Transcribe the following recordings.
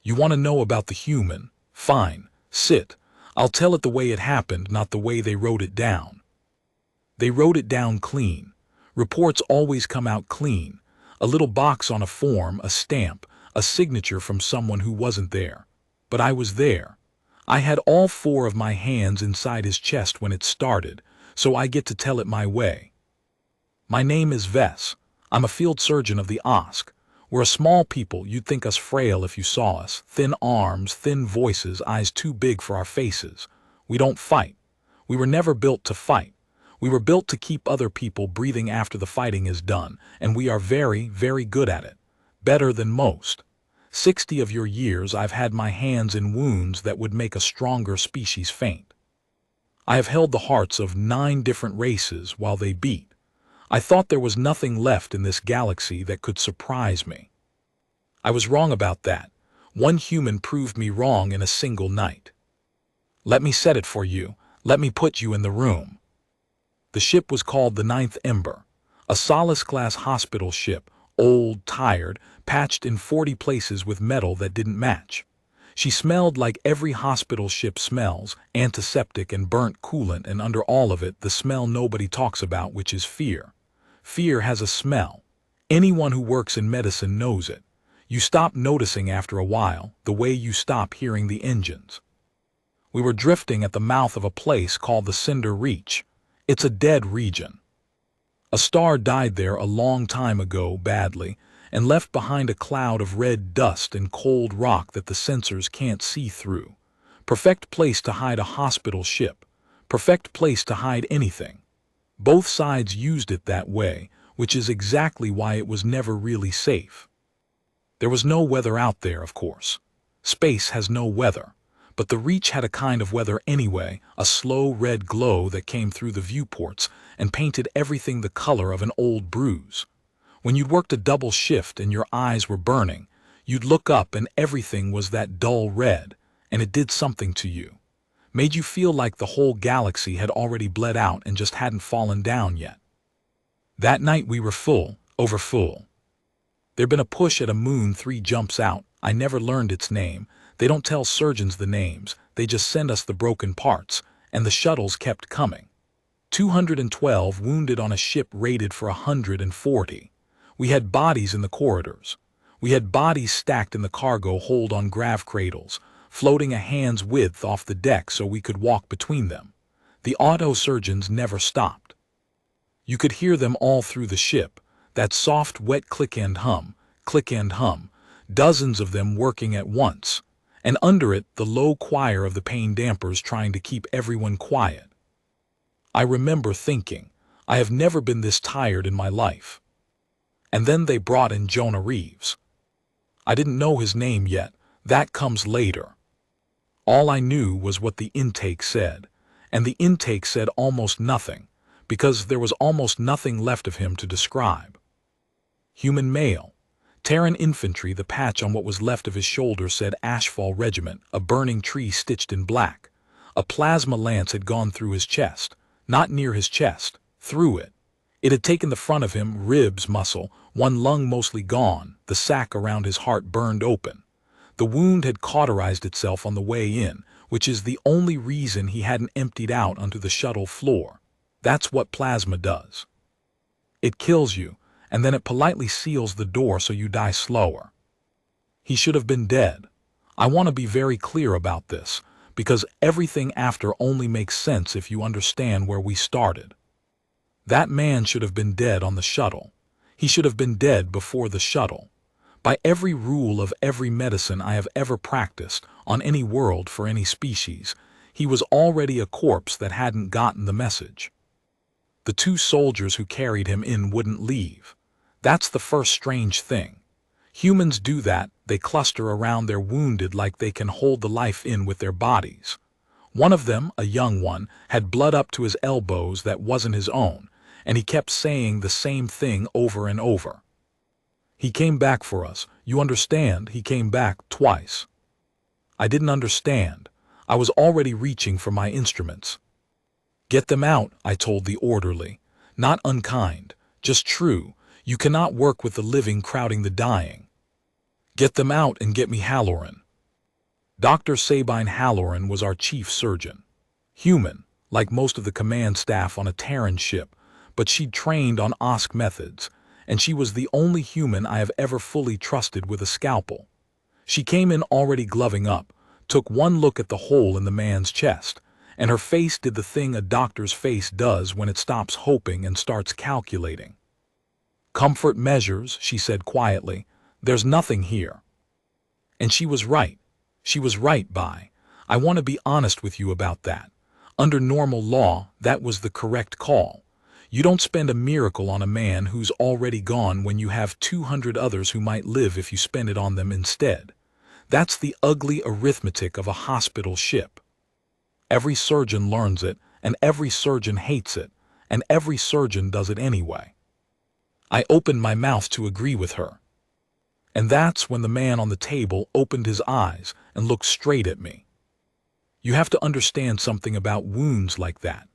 You want to know about the human? Fine, sit. I'll tell it the way it happened, not the way they wrote it down. They wrote it down clean. Reports always come out clean. A little box on a form, a stamp, a signature from someone who wasn't there. But I was there. I had all four of my hands inside his chest when it started, so I get to tell it my way. My name is Vess. I'm a field surgeon of the OSC. We're a small people. You'd think us frail if you saw us. Thin arms, thin voices, eyes too big for our faces. We don't fight. We were never built to fight. We were built to keep other people breathing after the fighting is done, and we are very, very good at it. Better than most. 60 of your years I've had my hands in wounds that would make a stronger species faint. I have held the hearts of 9 different races while they beat. I thought there was nothing left in this galaxy that could surprise me. I was wrong about that. One human proved me wrong in a single night. Let me set it for you. Let me put you in the room. The ship was called the Ninth Ember, a Solace-class hospital ship, old, tired, patched in 40 places with metal that didn't match. She smelled like every hospital ship smells, antiseptic and burnt coolant, and under all of it, the smell nobody talks about, which is fear. Fear has a smell. Anyone who works in medicine knows it. You stop noticing after a while, the way you stop hearing the engines. We were drifting at the mouth of a place called the Cinder Reach. It's a dead region. A star died there a long time ago badly, and left behind a cloud of red dust and cold rock that the sensors can't see through. Perfect place to hide a hospital ship. Perfect place to hide anything. Both sides used it that way, which is exactly why it was never really safe. There was no weather out there, of course. Space has no weather. But the Reach had a kind of weather anyway, a slow red glow that came through the viewports and painted everything the color of an old bruise. When you'd worked a double shift and your eyes were burning, you'd look up and everything was that dull red, and it did something to you. Made you feel like the whole galaxy had already bled out and just hadn't fallen down yet. That night we were full, over full. There'd been a push at a moon 3 jumps out. I never learned its name. They don't tell surgeons the names, they just send us the broken parts, and the shuttles kept coming. 212 wounded on a ship rated for 140. We had bodies in the corridors. We had bodies stacked in the cargo hold on grav cradles, floating a hand's width off the deck so we could walk between them. The auto surgeons never stopped. You could hear them all through the ship, that soft, wet click and hum, dozens of them working at once. And under it, the low choir of the pain dampers trying to keep everyone quiet. I remember thinking, I have never been this tired in my life. And then they brought in Jonah Reeves. I didn't know his name yet, that comes later. All I knew was what the intake said, and the intake said almost nothing, because there was almost nothing left of him to describe. Human male. Terran infantry, the patch on what was left of his shoulder said Ashfall Regiment, a burning tree stitched in black. A plasma lance had gone through his chest, not near his chest, through it. It had taken the front of him, ribs, muscle, one lung mostly gone, the sac around his heart burned open. The wound had cauterized itself on the way in, which is the only reason he hadn't emptied out onto the shuttle floor. That's what plasma does. It kills you, and then it politely seals the door so you die slower. He should have been dead. I want to be very clear about this, because everything after only makes sense if you understand where we started. That man should have been dead on the shuttle. He should have been dead before the shuttle. By every rule of every medicine I have ever practiced, on any world for any species, he was already a corpse that hadn't gotten the message. The 2 soldiers who carried him in wouldn't leave. That's the first strange thing. Humans do that, they cluster around their wounded like they can hold the life in with their bodies. One of them, a young one, had blood up to his elbows that wasn't his own, and he kept saying the same thing over and over. He came back for us, you understand, he came back twice. I didn't understand. I was already reaching for my instruments. Get them out, I told the orderly. Not unkind, just true. You cannot work with the living crowding the dying. Get them out and get me Halloran. Dr. Sabine Halloran was our chief surgeon. Human, like most of the command staff on a Terran ship, but she'd trained on OSC methods, and she was the only human I have ever fully trusted with a scalpel. She came in already gloving up, took one look at the hole in the man's chest, and her face did the thing a doctor's face does when it stops hoping and starts calculating. "Comfort measures," she said quietly. "There's nothing here." And she was right. She was right, Bai. I want to be honest with you about that. Under normal law, that was the correct call. You don't spend a miracle on a man who's already gone when you have 200 others who might live if you spend it on them instead. That's the ugly arithmetic of a hospital ship. Every surgeon learns it, and every surgeon hates it, and every surgeon does it anyway. I opened my mouth to agree with her. And that's when the man on the table opened his eyes and looked straight at me. You have to understand something about wounds like that.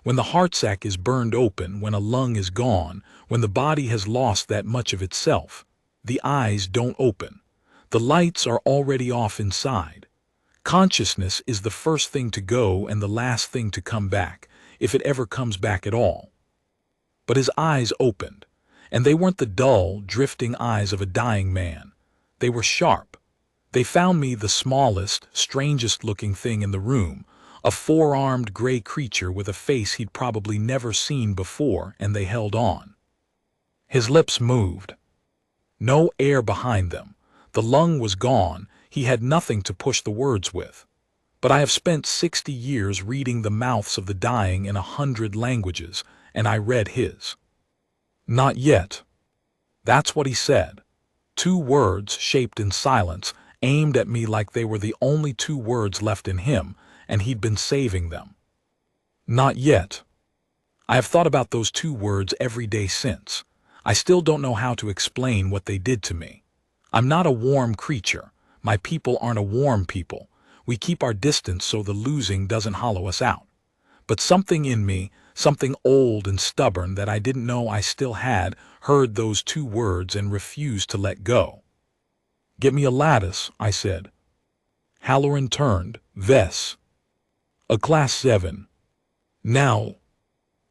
When the heart sac is burned open, when a lung is gone, when the body has lost that much of itself, the eyes don't open. The lights are already off inside. Consciousness is the first thing to go and the last thing to come back, if it ever comes back at all. But his eyes opened, and they weren't the dull, drifting eyes of a dying man. They were sharp. They found me the smallest, strangest-looking thing in the room, a four-armed gray creature with a face he'd probably never seen before, and they held on. His lips moved. No air behind them. The lung was gone. He had nothing to push the words with. But I have spent 60 years reading the mouths of the dying in 100 languages, and I read his. "Not yet." That's what he said. 2 words shaped in silence, aimed at me like they were the only 2 words left in him, and he'd been saving them. Not yet. I have thought about those 2 words every day since. I still don't know how to explain what they did to me. I'm not a warm creature. My people aren't a warm people. We keep our distance so the losing doesn't hollow us out. But something in me, something old and stubborn that I didn't know I still had, heard those 2 words and refused to let go. "Get me a lattice," I said. Halloran turned. "Ves. A class 7. Now.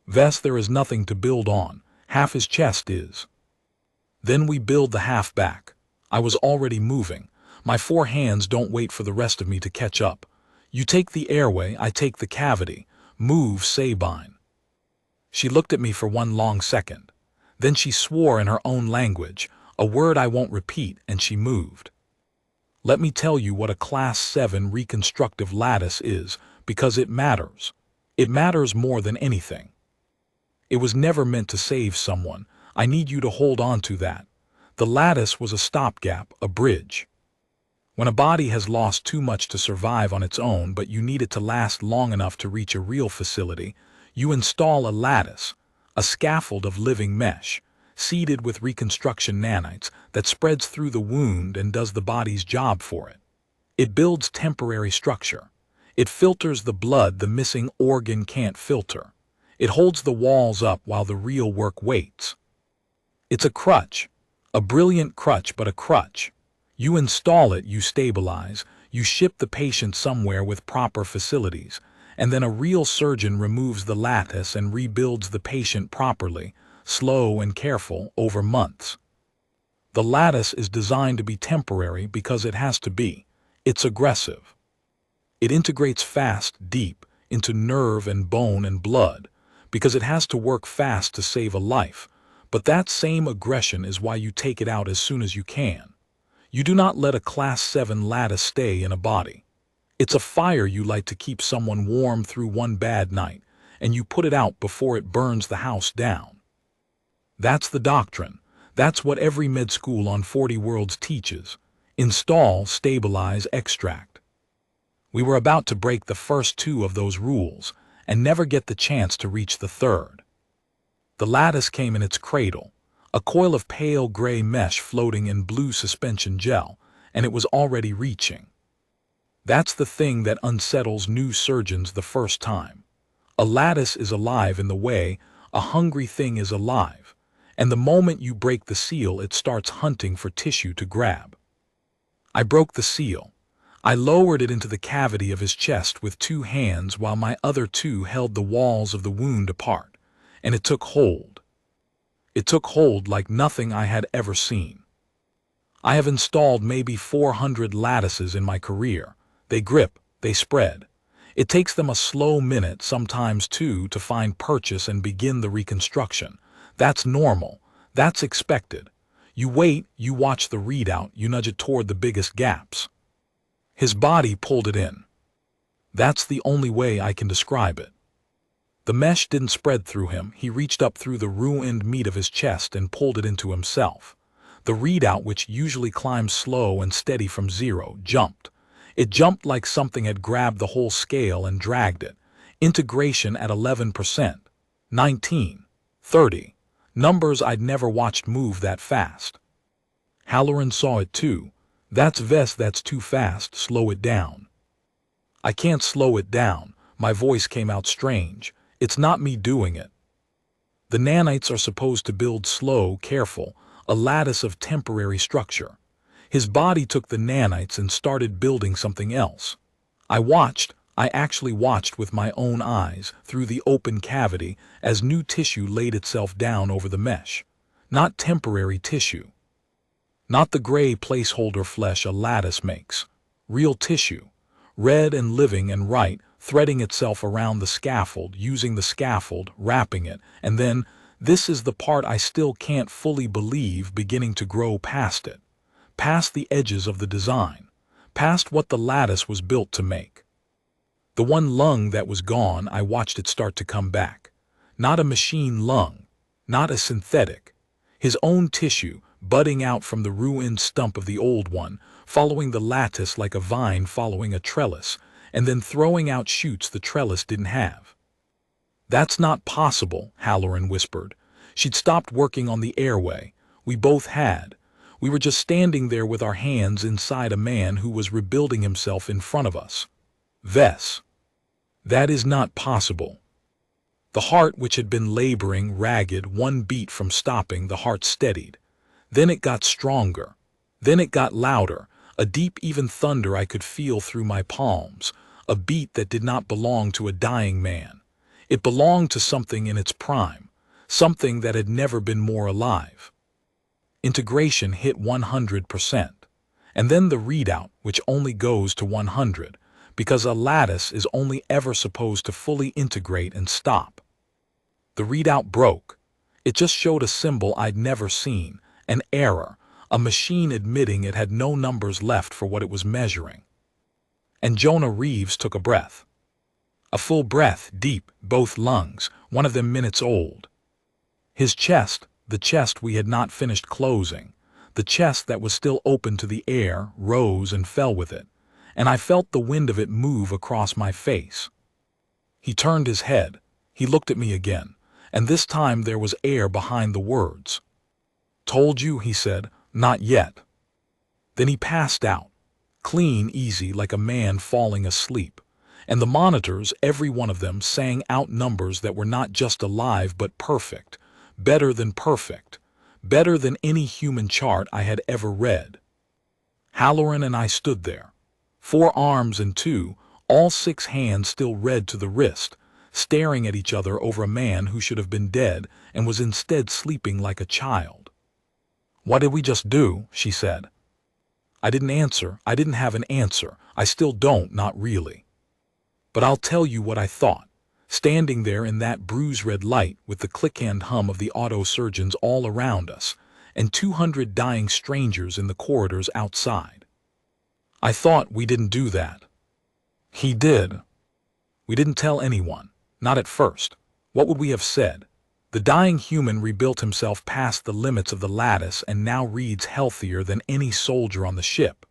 Ves, there is nothing to build on. Half his chest is." Then we build the half back. I was already moving. My 4 hands don't wait for the rest of me to catch up. You take the airway, I take the cavity. Move, Sabine. She looked at me for one long second. Then she swore in her own language, a word I won't repeat, and she moved. Let me tell you what a Class 7 reconstructive lattice is, because it matters. It matters more than anything. It was never meant to save someone. I need you to hold on to that. The lattice was a stopgap, a bridge. When a body has lost too much to survive on its own, but you need it to last long enough to reach a real facility, you install a lattice, a scaffold of living mesh, seeded with reconstruction nanites that spreads through the wound and does the body's job for it. It builds temporary structure. It filters the blood the missing organ can't filter. It holds the walls up while the real work waits. It's a crutch, a brilliant crutch, but a crutch. You install it, you stabilize, you ship the patient somewhere with proper facilities, and then a real surgeon removes the lattice and rebuilds the patient properly, slow and careful, over months. The lattice is designed to be temporary because it has to be. It's aggressive. It integrates fast, deep, into nerve and bone and blood, because it has to work fast to save a life. But that same aggression is why you take it out as soon as you can. You do not let a Class 7 lattice stay in a body. It's a fire you light to keep someone warm through one bad night, and you put it out before it burns the house down. That's the doctrine. That's what every med school on 40 Worlds teaches. Install, stabilize, extract. We were about to break the first 2 of those rules, and never get the chance to reach the third. The lattice came in its cradle, a coil of pale gray mesh floating in blue suspension gel, and it was already reaching. That's the thing that unsettles new surgeons the first time. A lattice is alive in the way a hungry thing is alive, and the moment you break the seal, it starts hunting for tissue to grab. I broke the seal. I lowered it into the cavity of his chest with 2 hands while my other 2 held the walls of the wound apart, and it took hold. It took hold like nothing I had ever seen. I have installed maybe 400 lattices in my career. They grip, they spread. It takes them a slow minute, sometimes 2, to find purchase and begin the reconstruction. That's normal. That's expected. You wait, you watch the readout, you nudge it toward the biggest gaps. His body pulled it in. That's the only way I can describe it. The mesh didn't spread through him. He reached up through the ruined meat of his chest and pulled it into himself. The readout, which usually climbs slow and steady from 0, jumped. It jumped like something had grabbed the whole scale and dragged it. Integration at 11%, 19, 30. Numbers I'd never watched move that fast. Halloran saw it too. That's Vess, that's too fast, slow it down. I can't slow it down. My voice came out strange. It's not me doing it. The nanites are supposed to build slow, careful, a lattice of temporary structure. His body took the nanites and started building something else. I actually watched with my own eyes through the open cavity as new tissue laid itself down over the mesh. Not temporary tissue. Not the gray placeholder flesh a lattice makes. Real tissue. Red and living and right, threading itself around the scaffold, using the scaffold, wrapping it, and then, this is the part I still can't fully believe, beginning to grow past it. Past the edges of the design. Past what the lattice was built to make. The one lung that was gone, I watched it start to come back. Not a machine lung. Not a synthetic. His own tissue, budding out from the ruined stump of the old one, following the lattice like a vine following a trellis, and then throwing out shoots the trellis didn't have. That's not possible, Halloran whispered. She'd stopped working on the airway. We both had. We were just standing there with our hands inside a man who was rebuilding himself in front of us. Vess. That is not possible. The heart, which had been laboring, ragged, one beat from stopping, the heart steadied. Then it got stronger. Then it got louder, a deep, even thunder I could feel through my palms, a beat that did not belong to a dying man. It belonged to something in its prime, something that had never been more alive. Integration hit 100%, and then the readout, which only goes to 100, because a lattice is only ever supposed to fully integrate and stop. The readout broke. It just showed a symbol I'd never seen, an error, a machine admitting it had no numbers left for what it was measuring. And Jonah Reeves took a breath. A full breath, deep, both lungs, one of them minutes old. His chest, the chest we had not finished closing, the chest that was still open to the air, rose and fell with it, and I felt the wind of it move across my face. He turned his head. He looked at me again, and this time there was air behind the words. Told you, he said, not yet. Then he passed out, clean, easy, like a man falling asleep, and the monitors, every one of them, sang out numbers that were not just alive but perfect, better than perfect, better than any human chart I had ever read. Halloran and I stood there, 4 arms and 2, all 6 hands still red to the wrist, staring at each other over a man who should have been dead and was instead sleeping like a child. What did we just do? She said. I didn't answer. I didn't have an answer. I still don't, not really. But I'll tell you what I thought, standing there in that bruise-red light with the click-and hum of the auto surgeons all around us and 200 dying strangers in the corridors outside. I thought we didn't do that. He did. We didn't tell anyone, not at first. What would we have said? The dying human rebuilt himself past the limits of the lattice and now reads healthier than any soldier on the ship.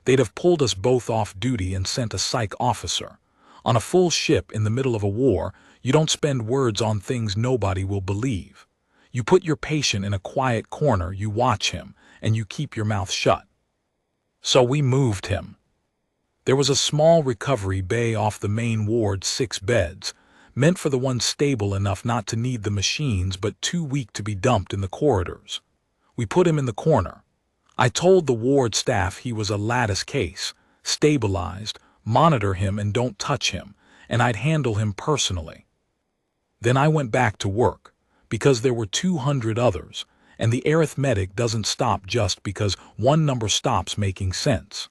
They'd have pulled us both off duty and sent a psych officer. On a full ship in the middle of a war, you don't spend words on things nobody will believe. You put your patient in a quiet corner, you watch him, and you keep your mouth shut. So we moved him. There was a small recovery bay off the main ward, 6 beds, meant for the ones stable enough not to need the machines but too weak to be dumped in the corridors. We put him in the corner. I told the ward staff he was a lattice case. stabilized, monitor him and don't touch him, and I'd handle him personally. Then I went back to work, because there were 200 others, and the arithmetic doesn't stop just because one number stops making sense.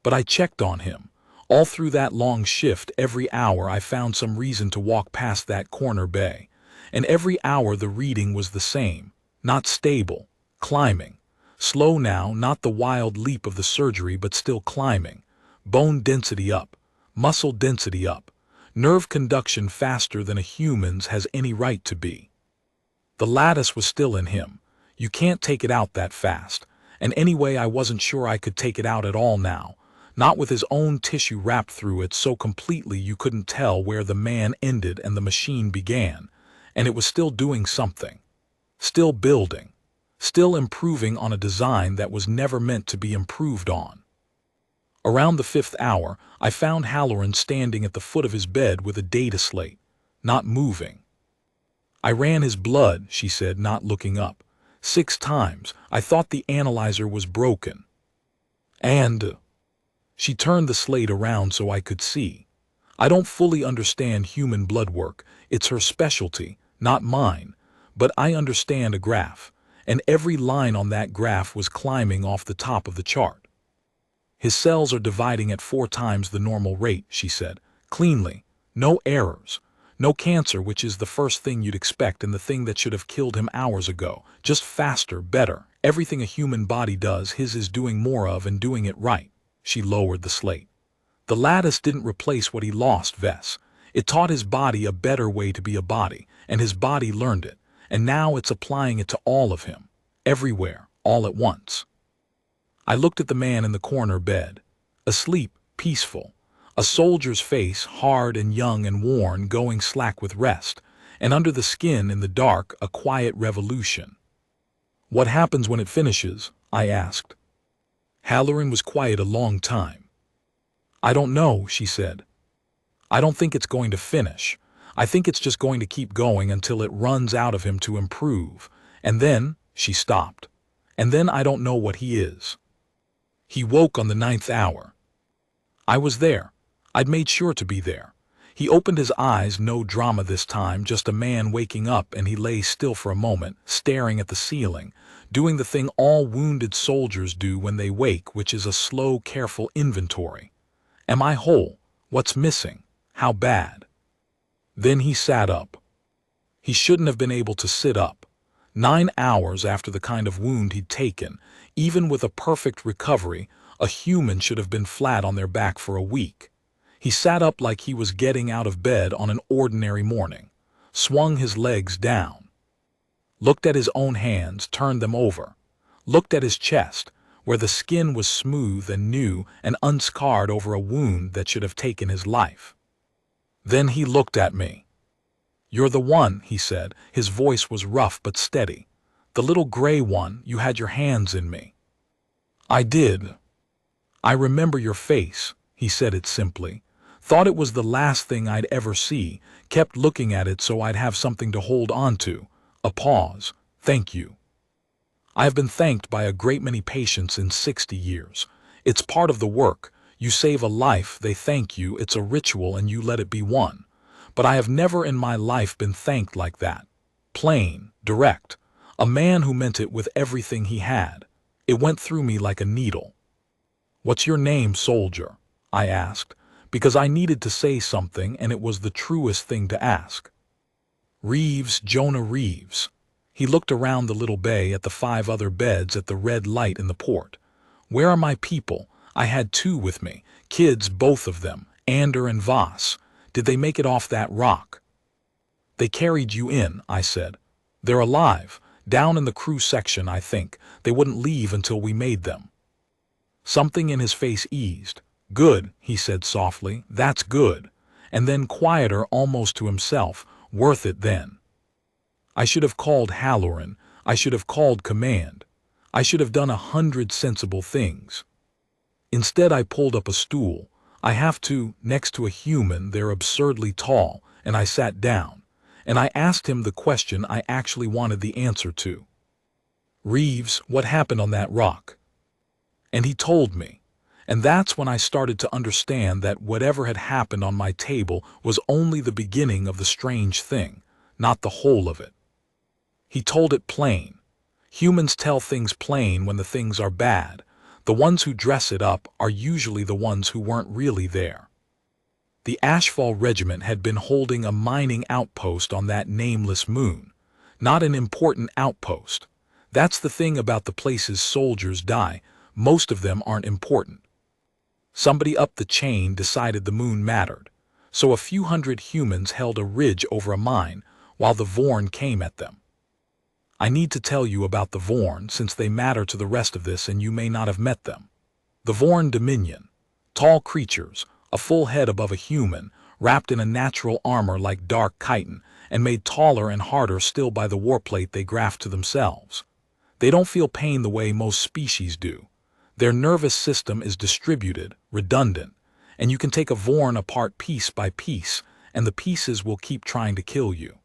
But I checked on him. All through that long shift, every hour I found some reason to walk past that corner bay, and every hour the reading was the same, not stable, climbing. Slow now, not the wild leap of the surgery, but still climbing. Bone density up, muscle density up, nerve conduction faster than a human's has any right to be. The lattice was still in him. You can't take it out that fast, and anyway I wasn't sure I could take it out at all now, not with his own tissue wrapped through it so completely you couldn't tell where the man ended and the machine began, and it was still doing something, still building, still improving on a design that was never meant to be improved on. Around the 5th hour, I found Halloran standing at the foot of his bed with a data slate, not moving. I ran his blood, she said, not looking up. 6 times. I thought the analyzer was broken. And she turned the slate around so I could see. I don't fully understand human blood work. It's her specialty, not mine. But I understand a graph, and every line on that graph was climbing off the top of the chart. His cells are dividing at 4 times the normal rate, she said, cleanly. No errors. No cancer, which is the first thing you'd expect and the thing that should have killed him hours ago. Just faster, better. Everything a human body does, his is doing more of and doing it right. She lowered the slate. The lattice didn't replace what he lost, Vess. It taught his body a better way to be a body, and his body learned it. And now it's applying it to all of him. Everywhere, all at once. I looked at the man in the corner bed. Asleep, peaceful. A soldier's face, hard and young and worn, going slack with rest, and under the skin in the dark a quiet revolution. What happens when it finishes? I asked. Halloran was quiet a long time. I don't know, she said. I don't think it's going to finish. I think it's just going to keep going until it runs out of him to improve. And then, she stopped. And then I don't know what he is. He woke on the 9th hour. I was there. I'd made sure to be there. He opened his eyes, no drama this time, just a man waking up, and he lay still for a moment, staring at the ceiling, doing the thing all wounded soldiers do when they wake, which is a slow, careful inventory. Am I whole? What's missing? How bad? Then he sat up. He shouldn't have been able to sit up. 9 hours after the kind of wound he'd taken, even with a perfect recovery, a human should have been flat on their back for a week. He sat up like he was getting out of bed on an ordinary morning, swung his legs down, looked at his own hands, turned them over, looked at his chest, where the skin was smooth and new and unscarred over a wound that should have taken his life. Then he looked at me. You're the one, he said. His voice was rough but steady. The little gray one, you had your hands in me. I did. I remember your face, he said it simply. Thought it was the last thing I'd ever see, kept looking at it so I'd have something to hold on to. A pause. Thank you. I have been thanked by a great many patients in 60 years. It's part of the work. You save a life, they thank you, it's a ritual and you let it be one. But I have never in my life been thanked like that. Plain, direct. A man who meant it with everything he had. It went through me like a needle. What's your name, soldier? I asked, because I needed to say something and it was the truest thing to ask. Reeves, Jonah Reeves. He looked around the little bay at the 5 other beds at the red light in the port. Where are my people? I had 2 with me, kids, both of them, Ander and Voss. Did they make it off that rock? They carried you in, I said. They're alive, down in the crew section, I think. They wouldn't leave until we made them. Something in his face eased. Good, he said softly, that's good. And then quieter, almost to himself, worth it then. I should have called Halloran. I should have called command. I should have done 100 sensible things. Instead I pulled up a stool. I have to, next to a human, they're absurdly tall, and I sat down. And I asked him the question I actually wanted the answer to. Reeves, what happened on that rock? And he told me. And that's when I started to understand that whatever had happened on my table was only the beginning of the strange thing, not the whole of it. He told it plain. Humans tell things plain when the things are bad. The ones who dress it up are usually the ones who weren't really there. The HFY regiment had been holding a mining outpost on that nameless moon. Not an important outpost. That's the thing about the places soldiers die. Most of them aren't important. Somebody up the chain decided the moon mattered. So a few hundred humans held a ridge over a mine while the Vorn came at them. I need to tell you about the Vorn since they matter to the rest of this and you may not have met them. The Vorn Dominion. Tall creatures, a full head above a human, wrapped in a natural armor like dark chitin, and made taller and harder still by the warplate they graft to themselves. They don't feel pain the way most species do. Their nervous system is distributed, redundant, and you can take a Vorn apart piece by piece, and the pieces will keep trying to kill you.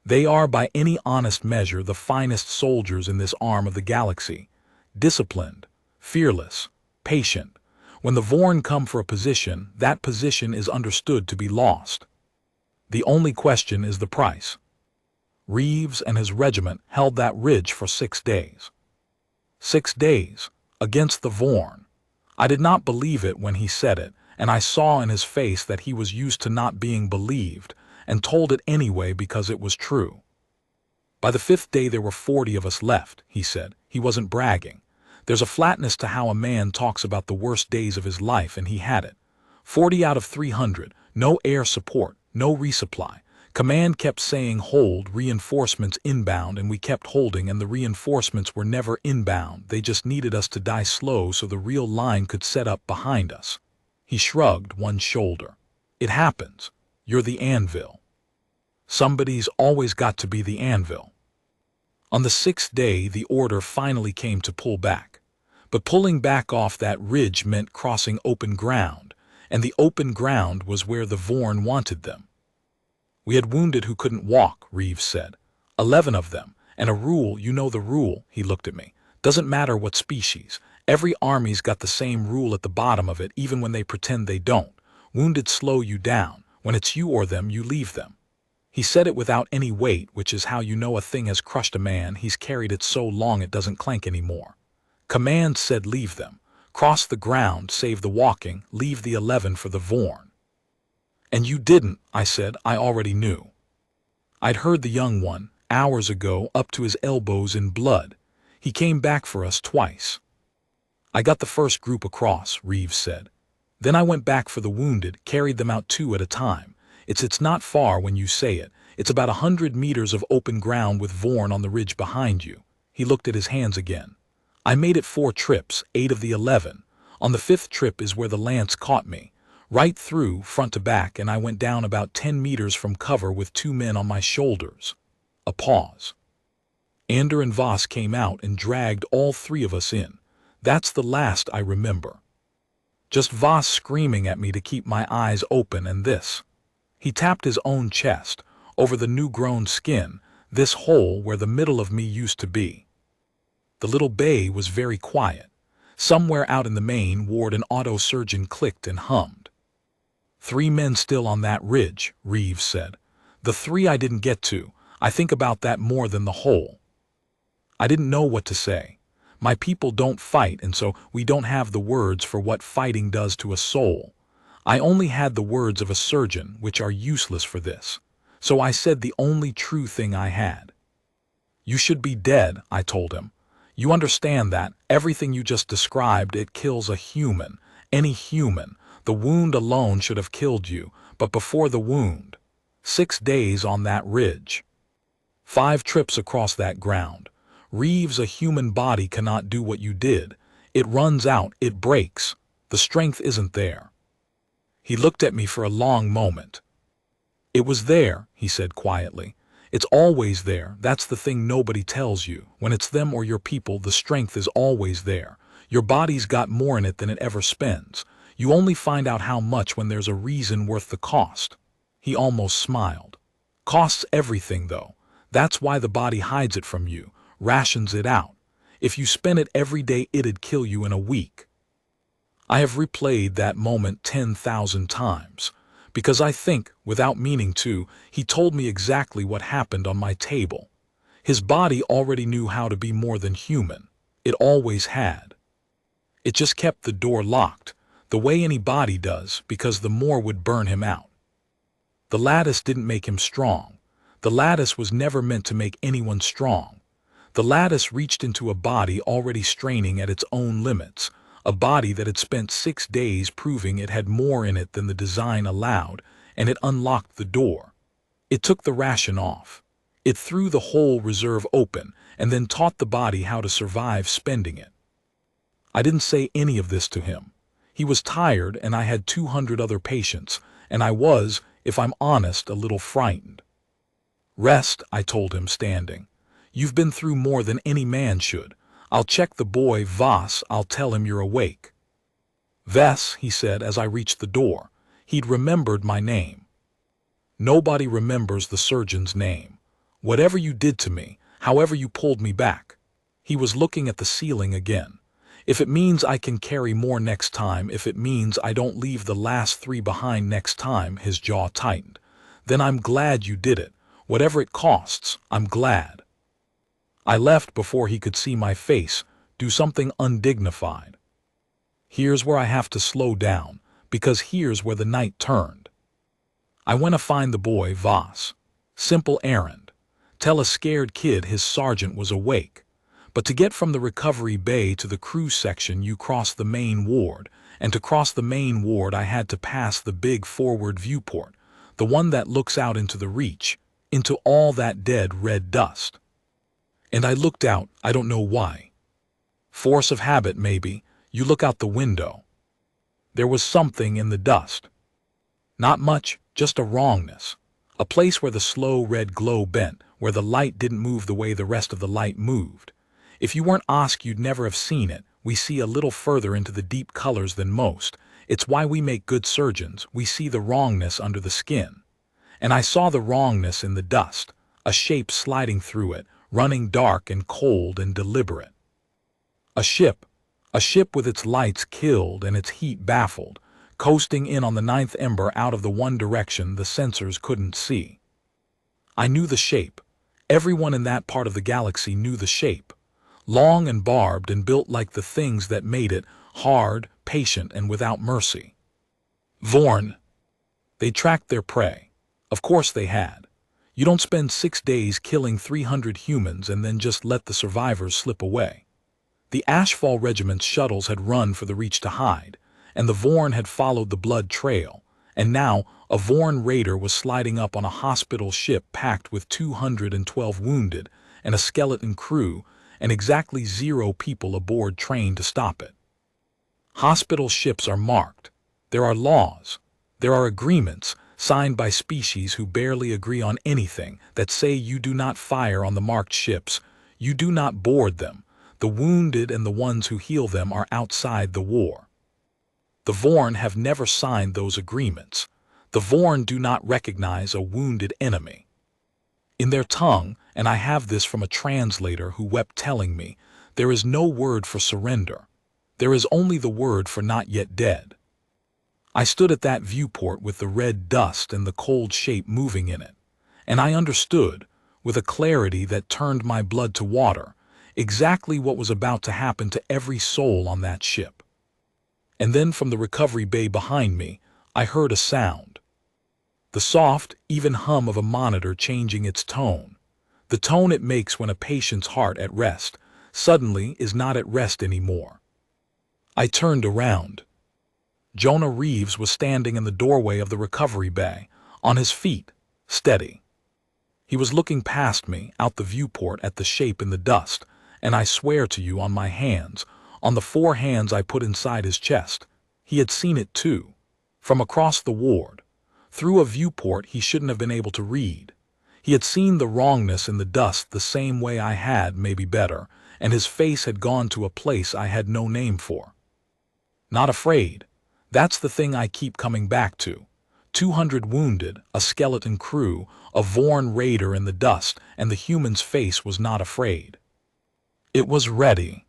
They are, by any honest measure, the finest soldiers in this arm of the galaxy. Disciplined, fearless, patient. When the Vorn come for a position, that position is understood to be lost. The only question is the price. Reeves and his regiment held that ridge for 6 days. 6 days, against the Vorn. I did not believe it when he said it, and I saw in his face that he was used to not being believed, and told it anyway because it was true. By the 5th day there were 40 of us left, he said. He wasn't bragging. There's a flatness to how a man talks about the worst days of his life, and he had it. 40 out of 300, no air support, no resupply. Command kept saying hold, reinforcements inbound, and we kept holding, and the reinforcements were never inbound. They just needed us to die slow so the real line could set up behind us. He shrugged one shoulder. It happens. You're the anvil. Somebody's always got to be the anvil. On the 6th day, the order finally came to pull back. But pulling back off that ridge meant crossing open ground, and the open ground was where the Vorn wanted them. We had wounded who couldn't walk, Reeves said. 11 of them, and a rule, you know the rule, he looked at me. Doesn't matter what species. Every army's got the same rule at the bottom of it, even when they pretend they don't. Wounded slow you down. When it's you or them, you leave them. He said it without any weight, which is how you know a thing has crushed a man. He's carried it so long it doesn't clank anymore. Command said leave them. Cross the ground, save the walking, leave the 11 for the Vorn. And you didn't, I said. I already knew. I'd heard the young one, hours ago, up to his elbows in blood. He came back for us twice. I got the first group across, Reeves said. Then I went back for the wounded, carried them out 2 at a time. It's not far when you say it. It's about 100 meters of open ground with Vorn on the ridge behind you. He looked at his hands again. I made it 4 trips, 8 of the 11. On the 5th trip is where the lance caught me. Right through, front to back, and I went down about 10 meters from cover with 2 men on my shoulders. A pause. Ander and Voss came out and dragged all 3 of us in. That's the last I remember. Just Voss screaming at me to keep my eyes open, and this. He tapped his own chest, over the new-grown skin, this hole where the middle of me used to be. The little bay was very quiet. Somewhere out in the main ward an auto-surgeon clicked and hummed. 3 men still on that ridge, Reeves said. The 3 I didn't get to. I think about that more than the whole. I didn't know what to say. My people don't fight, and so we don't have the words for what fighting does to a soul. I only had the words of a surgeon, which are useless for this. So I said the only true thing I had. You should be dead, I told him. You understand that, everything you just described, it kills a human, any human. The wound alone should have killed you, but before the wound. 6 days on that ridge. 5 trips across that ground. Reeves, a human body cannot do what you did. It runs out, it breaks. The strength isn't there. He looked at me for a long moment. It was there, he said quietly. It's always there. That's the thing nobody tells you. When it's them or your people, the strength is always there. Your body's got more in it than it ever spends. You only find out how much when there's a reason worth the cost. He almost smiled. Costs everything, though. That's why the body hides it from you, rations it out. If you spent it every day, it'd kill you in a week. I have replayed that moment 10,000 times, because I think, without meaning to, he told me exactly what happened on my table. His body already knew how to be more than human. It always had. It just kept the door locked, the way any body does, because the more would burn him out. The lattice didn't make him strong. The lattice was never meant to make anyone strong. The lattice reached into a body already straining at its own limits, a body that had spent 6 days proving it had more in it than the design allowed, and it unlocked the door. It took the ration off. It threw the whole reserve open, and then taught the body how to survive spending it. I didn't say any of this to him. He was tired, and I had 200 other patients, and I was, if I'm honest, a little frightened. Rest, I told him, standing. You've been through more than any man should. I'll check the boy Voss, I'll tell him you're awake. Vess, he said as I reached the door. He'd remembered my name. Nobody remembers the surgeon's name. Whatever you did to me, however you pulled me back. He was looking at the ceiling again. If it means I can carry more next time, if it means I don't leave the last 3 behind next time, his jaw tightened, then I'm glad you did it. Whatever it costs, I'm glad. I left before he could see my face, do something undignified. Here's where I have to slow down, because here's where the night turned. I went to find the boy Voss. Simple errand. Tell a scared kid his sergeant was awake. But to get from the recovery bay to the crew section you cross the main ward, and to cross the main ward I had to pass the big forward viewport, the one that looks out into the reach, into all that dead red dust. And I looked out, I don't know why. Force of habit, maybe. You look out the window. There was something in the dust. Not much, just a wrongness. A place where the slow red glow bent, where the light didn't move the way the rest of the light moved. If you weren't asked, you'd never have seen it. We see a little further into the deep colors than most. It's why we make good surgeons. We see the wrongness under the skin. And I saw the wrongness in the dust, a shape sliding through it, running dark and cold and deliberate. A ship with its lights killed and its heat baffled, coasting in on the 9th ember out of the one direction the sensors couldn't see. I knew the shape. Everyone in that part of the galaxy knew the shape. Long and barbed and built like the things that made it, hard, patient, and without mercy. Vorn. They tracked their prey. Of course they had. You don't spend 6 days killing 300 humans and then just let the survivors slip away. The Ashfall Regiment's shuttles had run for the Reach to hide, and the Vorn had followed the blood trail, and now a Vorn raider was sliding up on a hospital ship packed with 212 wounded and a skeleton crew, and exactly 0 people aboard trained to stop it. Hospital ships are marked. There are laws. There are agreements signed by species who barely agree on anything that say you do not fire on the marked ships, you do not board them. The wounded and the ones who heal them are outside the war. The Vorn have never signed those agreements. The Vorn do not recognize a wounded enemy. In their tongue, and I have this from a translator who wept telling me, there is no word for surrender. There is only the word for not yet dead. I stood at that viewport with the red dust and the cold shape moving in it, and I understood, with a clarity that turned my blood to water, exactly what was about to happen to every soul on that ship. And then from the recovery bay behind me, I heard a sound. The soft, even hum of a monitor changing its tone. The tone it makes when a patient's heart at rest suddenly is not at rest anymore. I turned around. Jonah Reeves was standing in the doorway of the recovery bay, on his feet, steady. He was looking past me, out the viewport at the shape in the dust, and I swear to you on my hands, on the 4 hands I put inside his chest, he had seen it too, from across the ward. Through a viewport he shouldn't have been able to read. He had seen the wrongness in the dust the same way I had, maybe better, and his face had gone to a place I had no name for. Not afraid. That's the thing I keep coming back to. 200 wounded, a skeleton crew, a Vorn raider in the dust, and the human's face was not afraid. It was ready.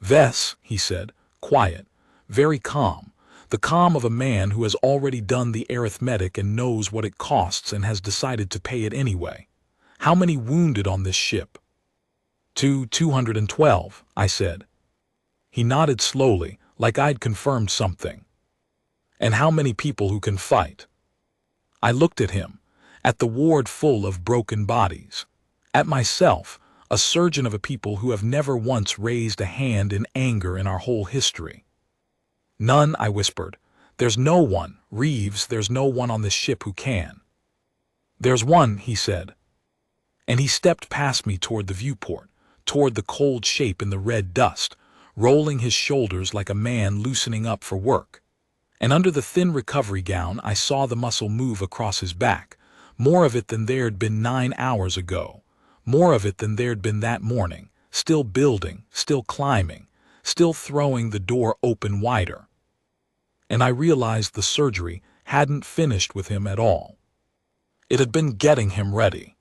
Vess, he said, quiet. very calm, the calm of a man who has already done the arithmetic and knows what it costs and has decided to pay it anyway. How many wounded on this ship? 212, I said. He nodded slowly, like I'd confirmed something. And how many people who can fight? I looked at him, at the ward full of broken bodies, at myself, a surgeon of a people who have never once raised a hand in anger in our whole history. None, I whispered. There's no one, Reeves, there's no one on this ship who can. There's one, he said. And he stepped past me toward the viewport, toward the cold shape in the red dust, rolling his shoulders like a man loosening up for work. And under the thin recovery gown I saw the muscle move across his back, more of it than there'd been 9 hours ago, more of it than there'd been that morning, still building, still climbing, still throwing the door open wider. And I realized the surgery hadn't finished with him at all. It had been getting him ready.